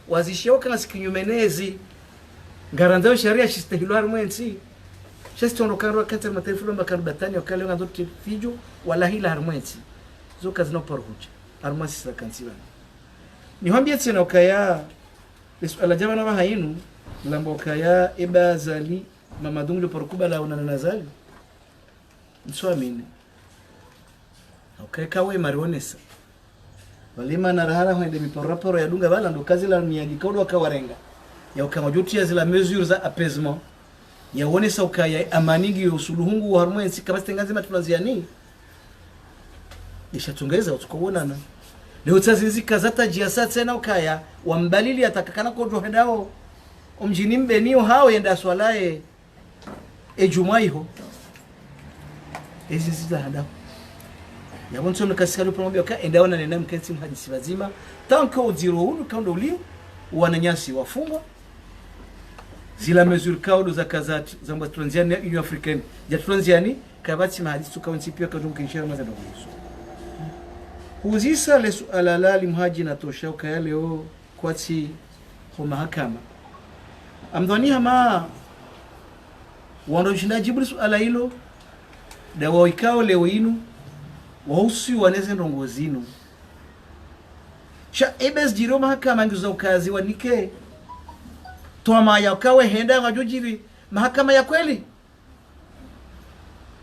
wazishoka na sikinyumenezi garanzao sharia shistehilo harmwensi shastondo karo kanta ma telefoni mbakaru batani wakale ngando trafijo wala hila harmwensi zo kazino paruja harmwensi sa kansiba ni hambia tsena ukaya ala jabana wa hainu lambo kaya ibazali mama dunglo porkuba la una nazali mswamini okay kawe marionesa walima na rahara hende miporaporo ya dunga bala ndo kazi la miagi kaudo akawarenga ya ukamajuti ya zila mesures za apaisement ya wonesa ukaya amanigi usuluhungu wa harmoni sikabastengazi matulaziani ishatungeza utukobonana leo tsazinzi kazata jiasa tena ukaya wambalili atakakana kodro hedao omjini mbenio hao yenda swalae ejumaiho ezi zida hadao yabonso mkasikalo promobia ka endaona nena mkensi mhadisi wazima tanko uziruhulu kaundo ulio wananyasi wafungwa zila mesure kaudo za kazati za mbatranziani Union Africaine ya Transiani kabati mahadisi tukawansi pia kadum kinshara maza ndoguliso huzisa lesu alalali mhaji na tosha ukaya leo kwati kwa mahakama amdhani hama wando jina jibu suala hilo dawa ikao leo inu wahusi waneze ndongozinu cha ebes jiro mahakama nguza ukazi wanike toama ya kawe henda ngajojiri mahakama ya kweli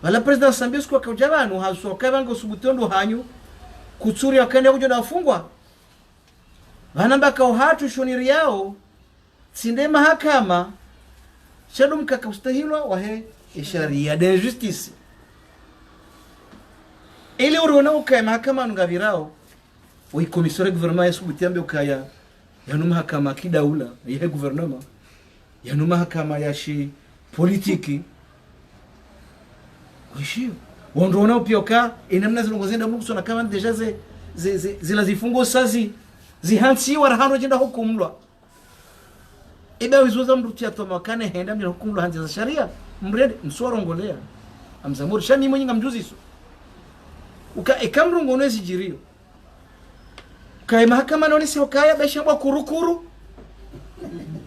wala president Sambia kwa kujabanu haso kabango subutondo hanyu kutsuri akende kujo nafungwa banamba ka hatu shoniri yao sinde mahakama shadum kaka ustahilwa wahe sharia de justice ile urona ukaya mahakama ngavirao wa komisore gouvernement ya subutembe ukaya yanu mahakama kidaula ya gouvernement yanu mahakama ya shi politiki wishio wondona pia ka inamna zilongozenda mukso na kama deja zila zifungo sazi zihansi warahano jenda hukumlwa eba wizuza mrutia tomakane henda mira hukumlwa hanzi za sharia mrede mswarongolea amzamuri shani mwenye mjuzi so uka ekamrungono zijirio kai mahakama noni si ukaya bashambwa kurukuru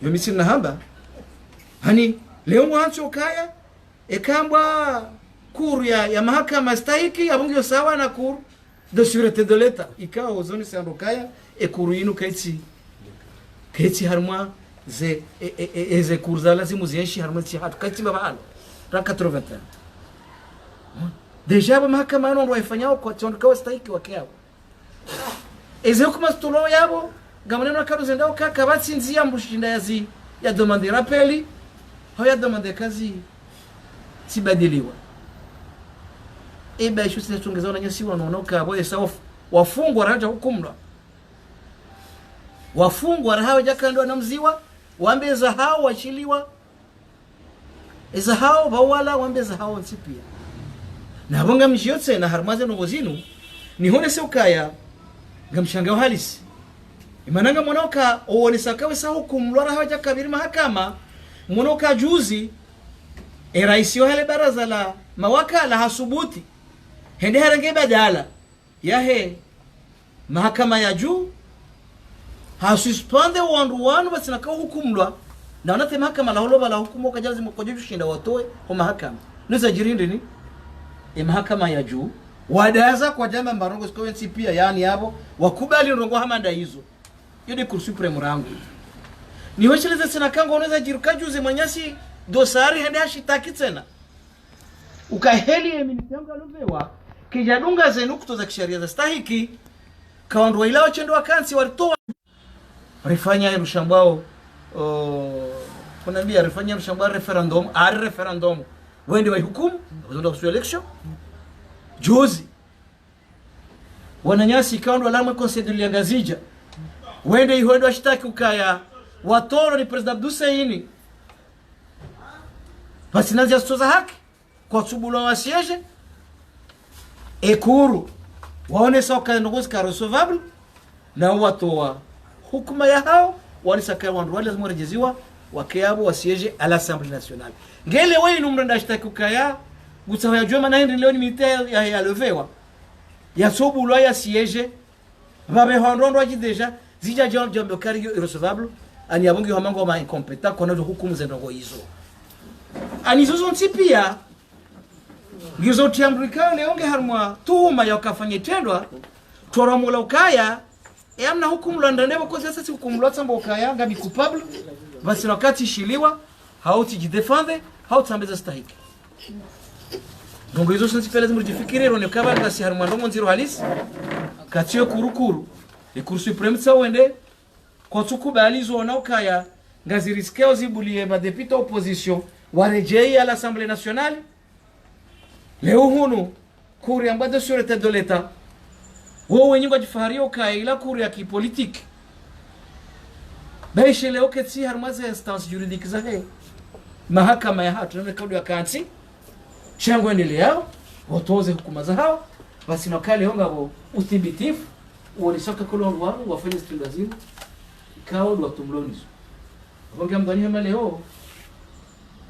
yomisi na hamba hani leo mwanzo ukaya ekambwa kuru ya mahakama stahiki abungio sawa na kuru de sûreté de l'état ikao zoni sandokaya ekuru inu kaiti harma ze kurza lazimu zienshi harma si hatu kaiti babalo ra 80 deja ba mahakama no waifanyao kwa tondoka stahiki wakiao eze kuma stulo yabo gamaneno akado zendao kaka batsinzia mbushinda yazi ya demande rappeli hoya demande kazi sibadiliwa eba shusi tungezana nyasi wanaonoka abo sawa wafungwa raja hukumla wafungwa raha jakando na mziwa wambeza hao wachiliwa eza hao bawala wambeza hao nsipia na bonga mjiyotse na harmaze nongozinu ni hone se ukaya ngamshanga halisi imananga monoka uone sakawe sa hukumla raha jakabiri mahakama monoka juzi raisi wa hale baraza la mawakala hasubuti hende harange badala yahe mahakama ya juu hasuspande wanu basi nakao hukumlwa na wanate mahakama la holoba la hukumu kajazi mkojeju shinda watoe kwa mahakama nuza jirindi ni mahakama ya juu wadaza kwa jamba mbarongo sikowensi pia yani hapo wakubali rongo hamanda hizo yode Cour supreme rangu ni wacheleza tena kango unaweza jiruka juze manyasi dosari hende hashitaki tena ukaheli eminiti yangu alovewa kijadunga zenu kutoza kisheria za stahiki kawandu ila wachendo wakansi walitoa rifanya rushambao kunambia rifanya rushambao referendum wende wa hukumu wazonda kusu election juzi wananyasi kawandu alama conseil de liangazija wende ihoendo washitaki ukaya watoro ni president Abdou Saini basi nazi astoza haki kwa tsubula wa siege ekuru waone soka ndogozi ka recevable na watoa hukuma ya hao walisaka wandu wale lazima rejeziwa wakeabo wa siege à l'Assemblée nationale ngele wewe numrenda shtaki ukaya gutsawa ya joma na hindi leo ni militaire ya levewa ya sobulwa ya siege babe hondondo aji deja zija jambo kari irrecevable ani abongi hamango ma incompétent kono hukumu za ndongo hizo ani zozo ntipia ngizo tiamrika leonge harmwa tuhuma ya kafanye tendwa toromola ukaya amna hukumu landane kwa sasa si hukumu lotsa mbokaya ngabi coupable basi wakati shiliwa hauti jidefende hautambeza stahiki ndongo hizo sisi pele zimujifikire rone kaba ngasi harmwa ndongo nziro halisi katio kurukuru le Cour supreme tsawende kwa tukubali zona ukaya ngazi riskeo zibulie madepita opposition warejei à l'Assemblée nationale leo hunu kuri amba de sûreté de l'État wao wenyewe wajifaharia ukaya ila kuri ya kipolitiki baishe leo ketsi harmaze instance juridique zake mahakama ya hatu na kaudi ya kansi chango endelea watoze hukuma za hao basi nakale honga bo uthibitifu walisoka kolongo wao wafanye stilazini kao ndo tumlonizo bonga mdani hema leo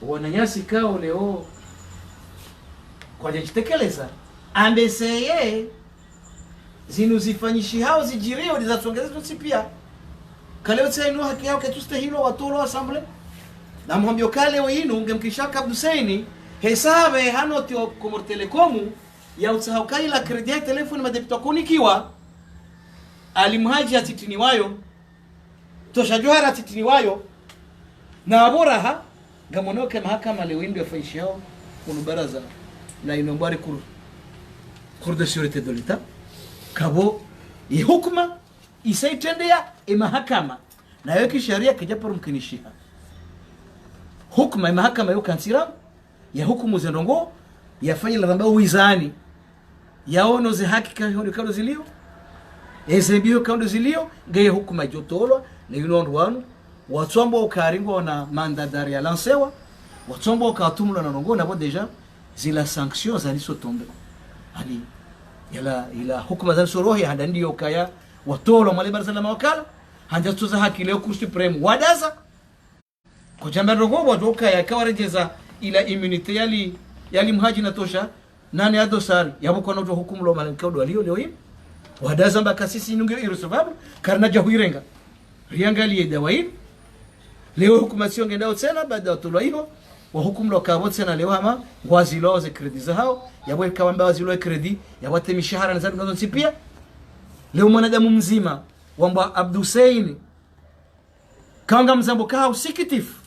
wananyasi kao leo kwa jitekeleza ambeseye zinuzifanyishi hao zijirio dizatongeza tusipia kale tsenu haki yao ketustahilo watolo assemble na mhambio kale winu ungemkishaka Abdusaini hesabe hano tio komor telekomu ya utsahaukai la credit telefoni madepito kunikiwa alimhaji atitini wayo tosha johara atitini wayo na aboraha ngamonoke mahakama leo ndio faishi yao kunubaraza na inombari Cour de sûreté de l'État kabo ihukuma isaitendea mahakama na yoki sharia kijapo mkinishika hukuma mahakama yo kansira ya hukumu zendongo yafanye la ramba uizani yaono ze haki kando zilio ezebio kando zilio ngaye hukuma jotolwa na yunondo wanu watsombo ukaringwa na mandadari ya lancewa watsombo ukatumula na nongo na bo deja zila sanctions zaniso tombe ani ila hukuma za sorohi handa ndio kaya watolo mali barza na mawakala hanja tuza haki leo Cour supreme wadaza kwa jamba ndogo wadoka yakawarejeza ila immunity yali mhaji na tosha nani adosari yabuko na hukumu lo mali kaudo alio leo hii wadaza mbaka sisi nunge irrecevable karna jahuirenga riangalie dawain leo hukuma sio ngenda tena baada ya tolo hiyo wa hukumu lo kabo tena leo ama wazilo za credit za hao yabo kawamba wazilo credit yawate mishahara na zaidi nazo sipia leo mwanadamu mzima wamba Abdusaini kanga mzambo kaa usikitifu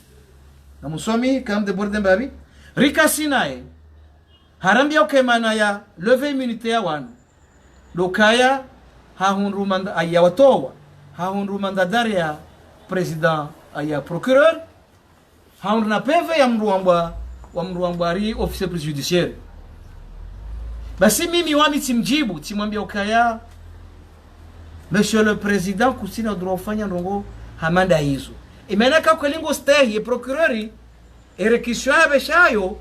na musomi kam de borde mbabi rikasi nae harambia ukemana ya leve immunité ya wanu lokaya hahunru manda aya watowa hahunru mandadari ya president aya procureur hahunru na peve ya mruambari officier judiciaire basi mimi wami timjibu timwambia ukaya Monsieur le Président kusina droit fanya ndongo hamanda hizo imeneka kwelingo stay procureur erekisho abeshayo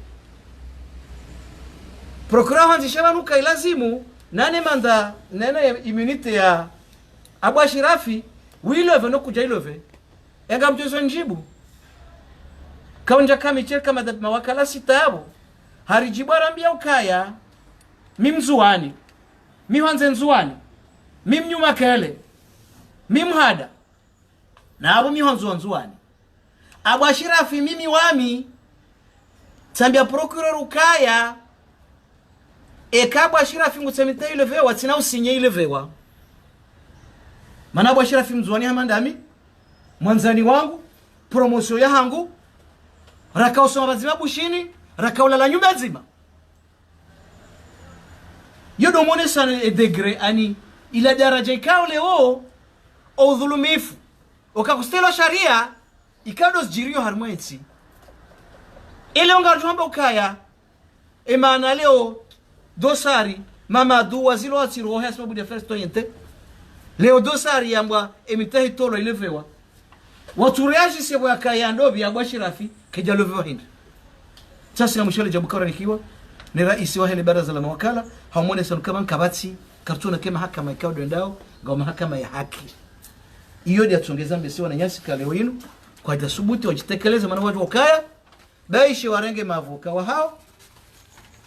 procureur hanzishaba nuka ilazimu nane manda nene immunity ya Abashirafi wilove no kuja ilove enga mchezo njibu kaunja kama icheka mawakala sitabo harijibu arambia ukaya mimzuani mihanze nzuani mimnyuma kele mimhada na abo mihonzo nzuani Abashirafi mimi wami tambia procureur ukaya ekabwa Abashirafi ngutsemita ilevewa tina usinye ilevewa Mana bwa Shirafi mzwani hamandami mwanzani wangu promotion ya hangu rakao soma bazima bushini rakao la nyumba nzima yodo mone sana edegre ani ila daraja ikao leo o dhulumifu ukakustelo sharia ikado jirio harmoensi ile ongarjomba ukaya emana leo dosari mama du wazilo atiro hasma bude first toyente leo dosari yambwa emitahi tolo ilevewa waturiaji sebo yakaya ndobi ya bwa Shirafi keja levewa hindi sasa ya mshale Jabukara nikiwa ni rais wa hili baraza la mawakala haumone sana kama kabati kartuna kama mahakama ikao ndao ngao mahakama ya haki iyo dia tuongeza mbesiwa na nyasi kale wenu kwa jasubuti wajitekeleze maana watu wakaya baishi warenge mavuka wa hao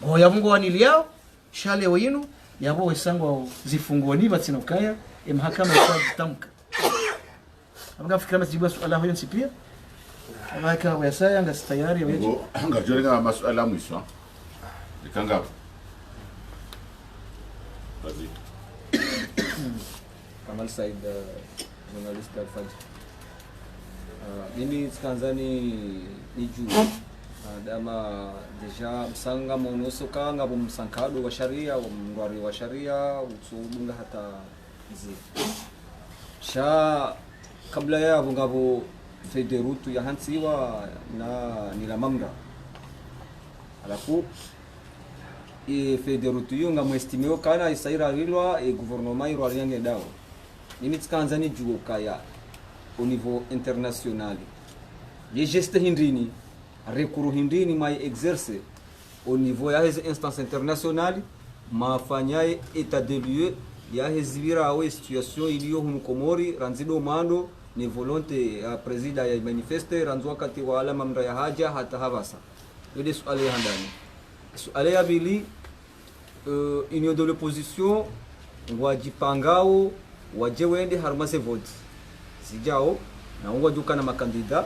ngoya mungu waniliao shale wenu yabo wesango zifungoni batina ukaya mahakama itatamka abanga fikira masibu swala hiyo nsipia amaka wesaya anga tayari wewe anga jolenga masuala mwisho nikanga vas-y Kamal Said, journaliste Al-Fajr. Mimi Tanzania ni juu dama deja msanga monoso kanga bomsankado wa sharia wa mngwari wa sharia usubunga hata zi sha kabla ya ngabo federutu ya hansiwa na nilamamra alafu federutu yunga mwestimeo kana isaira rilwa gouvernement iro aliange dao nini Tanzania juu kaya au niveau international les gestes hindini recours hindini mai exercer au niveau ya hizo instances internationales mafanyaye état de lieu ya hizibira awe situation iliyo humkomori ranzido mando ni volonté ya presida ya manifeste ranzo wakati wa alama mra ya haja hata havasa ile swali ya handani swali ya bili union de l'opposition wajipangao waje wende harmase vote sijao na ungo juka na makandida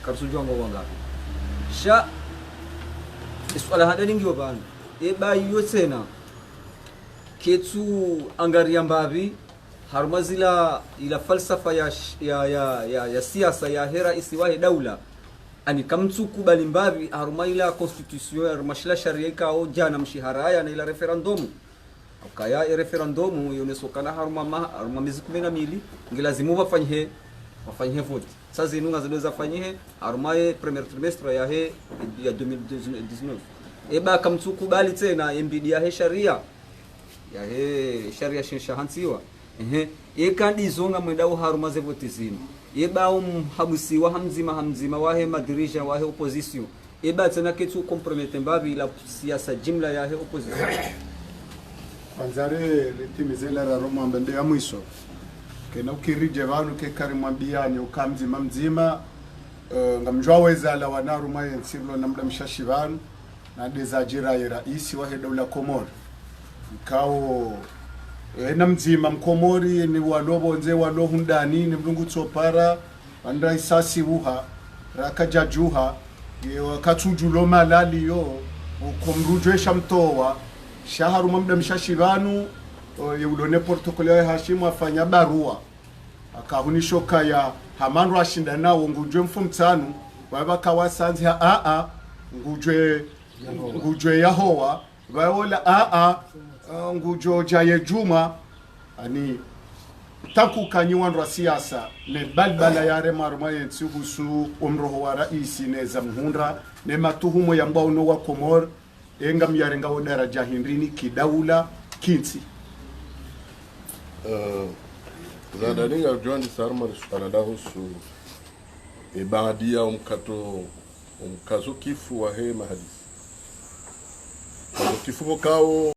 karusujwa ngo wangapi sha swala handani ngiyo bana eba yo tena ketu angaria mbavi harmazila ila falsafa ya siasa ya hera isiwahi daula ani kamtsuku balimbavi haruma ila constitution ya mashila sharia ikao jana mshihara ya na ila referendum ukaya referendum yonesokana haruma miezi 12 ngilazimu wafanye vote sasa inunga zinaweza fanyike haruma premier trimestre ya 2019 eba kamtsuku bali tena mbidi ya sharia ya sharia shahansiwa ekandi zonga mwenda uharuma zevote zinu eba hamsiwa hamzima wahe madirisha wahe opposition eba tena ketu compromete mbavi la siasa jimla ya opposition kwanzare litimizela la Roma mbende ya mwisho kena ukirije vanu ke karimwambiani ukamzima mzima ngamjwa weza la wanaruma yensiblo namda mshashi vanu na dezajira ya raisi wa dola Komori kao na mzima mkomori ni walobo nze walohu ndani ni mlungu tsopara andai sasi uha rakajajuha wakatujulo malali yo ukomrujwesha mtowa shaharu mamda mshashivanu yulone protokole ya Hashimu afanya barua akahunishoka ya hamanru ashinda nao ngujwe mfumtanu waba kawasanzi ngujwe yahowa waola ngujo jaye juma ani taku kanyiwan ra siasa ne balbala yare maruma yensi husu umroho wa raisi ne zamhundra ne matuhumo ya mbauno wa Komor engam yarenga odara jahindrini kidaula kinsi zadaninga joandi sarma suala husu badia umkazo kifu wa he mahadisi kifu kao